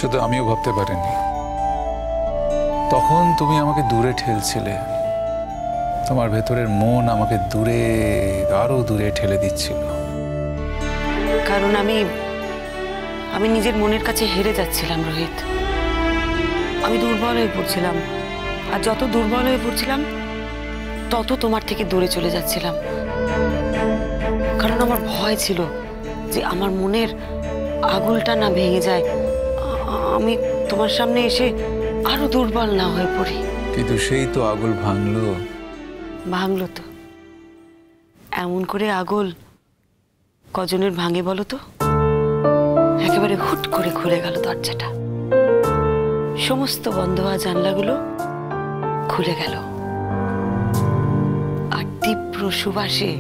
শুধু আমিও ভাবতে পারিনি। তখন তুমি আমাকে দূরে ঠেলছিলে, তোমার ভেতরের মন আমাকে দূরে, আরো দূরে ঠেলে দিচ্ছিল। কারণ আমি নিজের মনের কাছে হেরে যাচ্ছিলাম রোহিত। আমি দুর্বল হয়ে পড়ছিলাম, আর যত দুর্বল হয়ে পড়ছিলাম তত তোমার থেকে দূরে চলে যাচ্ছিলাম। কারণ আমার ভয় ছিল যে আমার মনের আগুলটা না ভেঙে যায়, আমি তোমার সামনে এসে আরো দুর্বল না হয়ে পড়ি। কিন্তু সেই তো আগুল ভাঙলো। ভাঙলো তো? এমন করে আগুল কজনের ভাঙে বলো তো? একেবারে হুট করে খুলে গেল দরজাটা, সমস্ত বন্ধ হওয়া জানলাগুলো খুলে গেল, আর তীব্র সুবাসে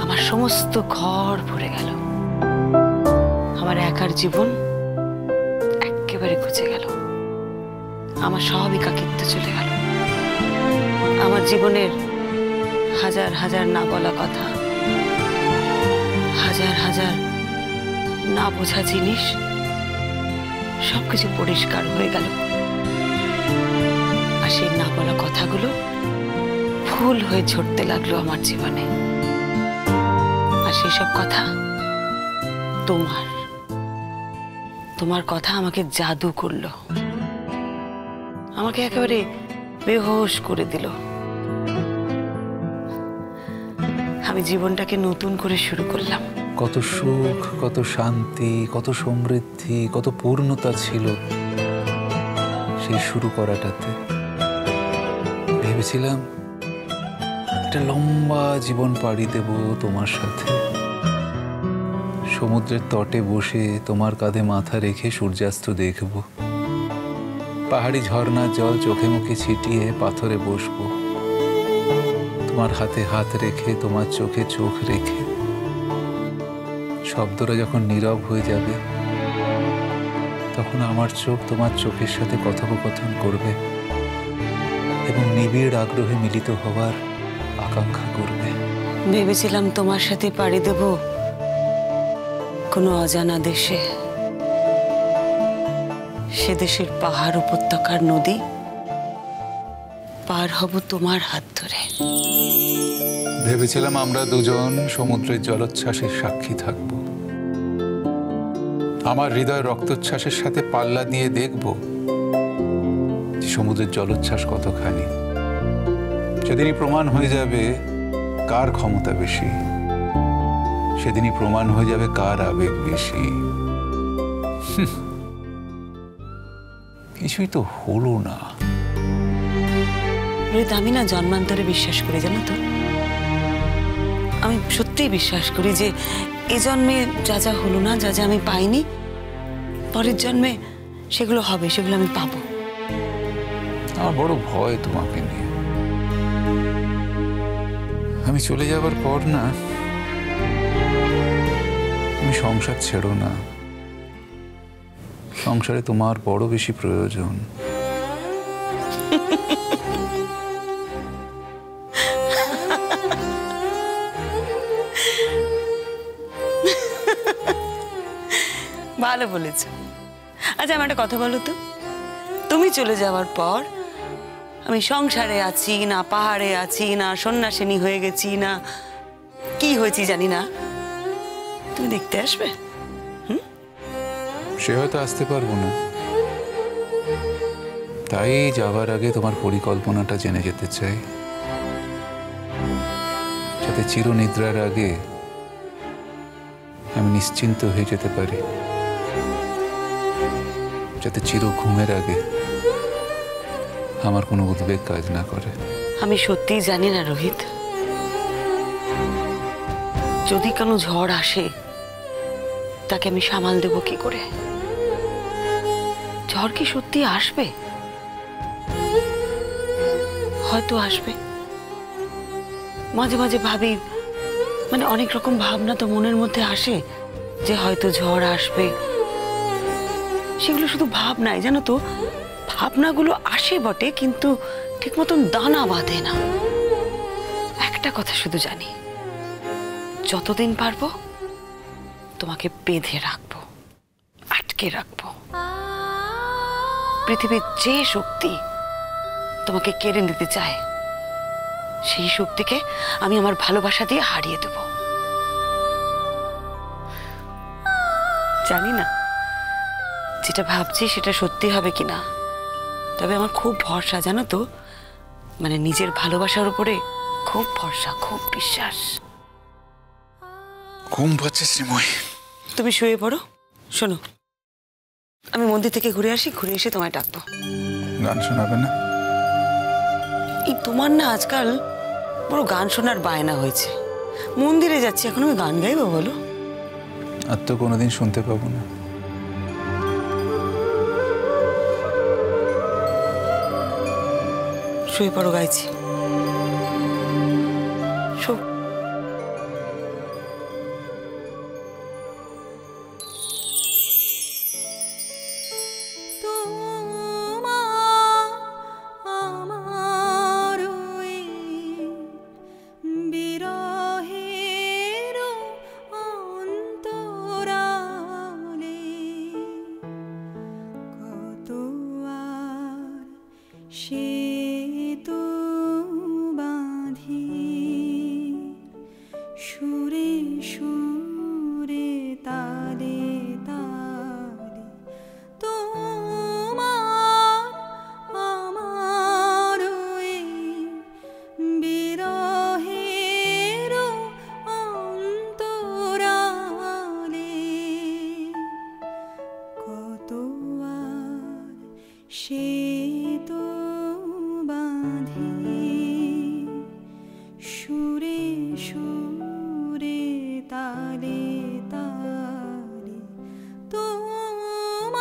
আমার সমস্ত ঘর ভরে গেল। আমার একার জীবন একেবারে ঘুচে গেল, আমার স্বাভাবিক একাকিত্ব চলে গেল। আমার জীবনের হাজার হাজার না বলা কথা, হাজার হাজার না বোঝা জিনিস সবকিছু পরিষ্কার হয়ে গেল। আর সেই না বলা কথাগুলো ফুল হয়ে ঝরতে লাগলো আমার জীবনে। আর সেসব কথা তোমার কথা আমাকে জাদু করলো, আমাকে একেবারে বেহোশ করে দিল। আমি জীবনটাকে নতুন করে শুরু করলাম। কত সুখ, কত শান্তি, কত সমৃদ্ধি, কত পূর্ণতা ছিল সেই শুরু করাটাতে। ভেবেছিলাম একটা লম্বা জীবন পাড়ি দেব তোমার সাথে, সমুদ্রের তটে বসে তোমার কাঁধে মাথা রেখে সূর্যাস্ত দেখব, পাহাড়ি ঝর্ণার জল চোখে মুখে ছিটিয়ে পাথরে বসবো, তোমার হাতে হাত রেখে তোমার চোখে চোখ রেখে। শব্দটা যখন নীরব হয়ে যাবে তখন আমার চোখ তোমার চোখের সাথে কথোপকথন করবে এবং নিবিড় আগ্রহে মিলিত হওয়ার আকাঙ্ক্ষা করবে। ভেবেছিলাম তোমার সাথে পাড়ি দেব কোনো অজানা দেশে, সে দেশের পাহাড় উপত্যকার নদী পার হব তোমার হাত ধরে। ভেবেছিলাম আমরা দুজন সমুদ্রের জলোচ্ছ্বাসের সাক্ষী থাকব, আমার হৃদয় রক্তচ্ছ্বাসের সাথে পাল্লা দিয়ে দেখব যে সমুদ্রের জলোচ্ছ্বাস কতখানি। সেদিনই প্রমাণ হয়ে যাবে কার ক্ষমতা বেশি, সেদিনই প্রমাণ হয়ে যাবে কার আবেগ বেশি। কিছুই তো হলো না। আমি না জন্মান্তরে বিশ্বাস করি, জানো তো? আমি সত্যিই বিশ্বাস করি যে এ জন্মে যা যা হলো না, যা যা আমি পাইনি, পরের জন্মে সেগুলো হবে, সেগুলো আমি পাবো। আমার বড় ভয় তোমাকে নিয়ে। আমি চলে যাবার পর না তুমি সংসার ছেড়ো না, সংসারে তোমার বড় বেশি প্রয়োজন। ভালো বলেছ। আচ্ছা আমার একটা কথা বলো তো, তুমি চলে যাওয়ার পর আমি সংসারে আছি না পাহাড়ে আছি না সন্ন্যাসিনী হয়ে গেছি না কি হয়েছি জানি না, তুমি দেখতে আসবে? সে হয়তো আসতে পারবো না, তাই যাবার আগে তোমার পরিকল্পনাটা জেনে যেতে চাই, যাতে চিরনিদ্রার আগে আমি নিশ্চিন্ত হয়ে যেতে পারি, যাতে চির ঘুমের আগে আমার কোনো উদ্বেগ কাজ না করে। আমি সত্যিই জানি না রোহিত, যদি কোনো ঝড় আসে তাকে আমি সামাল দেব কি করে? ঝড় কি সত্যি আসবে? হয়তো আসবে। মাঝে মাঝে ভাবি, মানে অনেক রকম ভাবনা তো মনের মধ্যে আসে যে হয়তো ঝড় আসবে। সেগুলো শুধু ভাবনাই, জানো তো? ভাবনাগুলো আসে বটে, কিন্তু ঠিক মতন দানা বাঁধে না। একটা কথা শুধু জানি, যতদিন পারবো তোমাকে বেঁধে রাখবো, আটকে রাখবো। পৃথিবীর যে শক্তি তোমাকে কেড়ে নিতে চায় সেই শক্তিকে আমি আমার ভালোবাসা দিয়ে হারিয়ে দেব। জানি না যেটা ভাবছি সেটা সত্যি হবে কিনা, তবে আমার খুব ভরসা, জানো তো, মানে নিজের ভালোবাসার উপরে খুব ভরসা, খুব বিশ্বাস। ঘুম পাচ্ছে শ্রীময়ী। তুমি শুয়ে পড়ো। শোনো, আমি মন্দির থেকে ঘুরে আসি, ঘুরে এসে তোমায় ডাকবো। গান শোনাবে না? এই তোমার না আজকাল বড় গান শোনার বায়না হয়েছে। মন্দিরে যাচ্ছি, এখন আমি গান গাইবো বলো? আর তো কোনোদিন শুনতে পাবো না। শুয়ে পড়ো, গাইছি। শো। সুরে সুরে তালে তালে তোমার আমার এই বিরহের অন্তরালে কত আর সেতু বাঁধি সুরে সুরে তালে তালে তোমার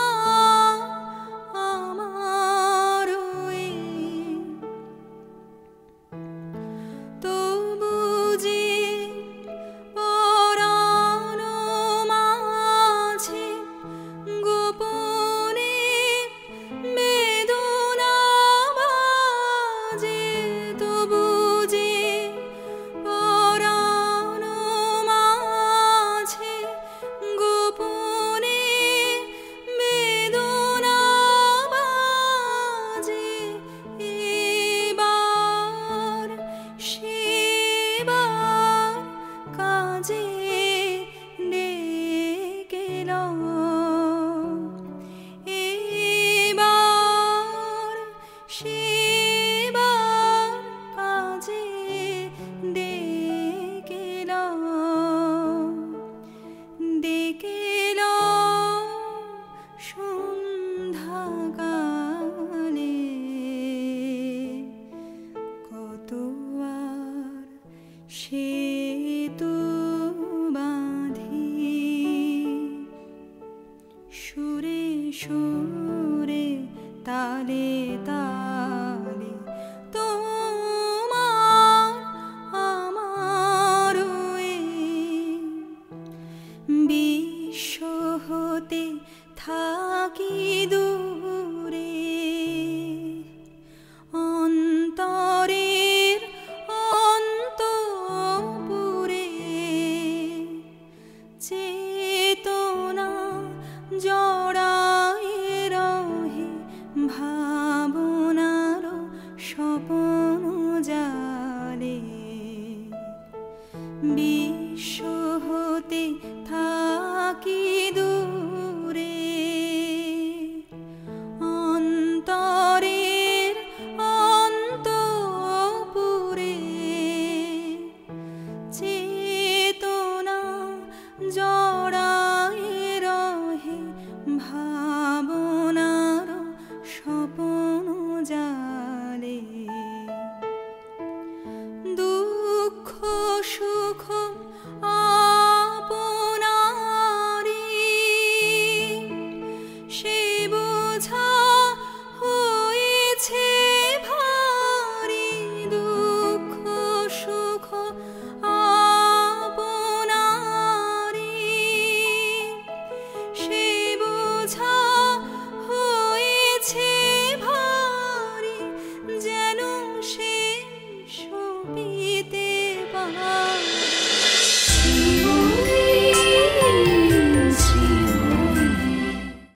আমার এই তবু যে পরাণ মাঝে গোপনে বেদনা বাজে, তবু যে পরাণ মাঝে গোপনে বেদনা বাজে, এবার সেবার কাজে ডেকে নাও, এবার সেবার কাজে ডেকে নাও, ডেকে নাও সন্ধ্যাকালে কত আর সেতু বাঁধি সুরে সুরে তালে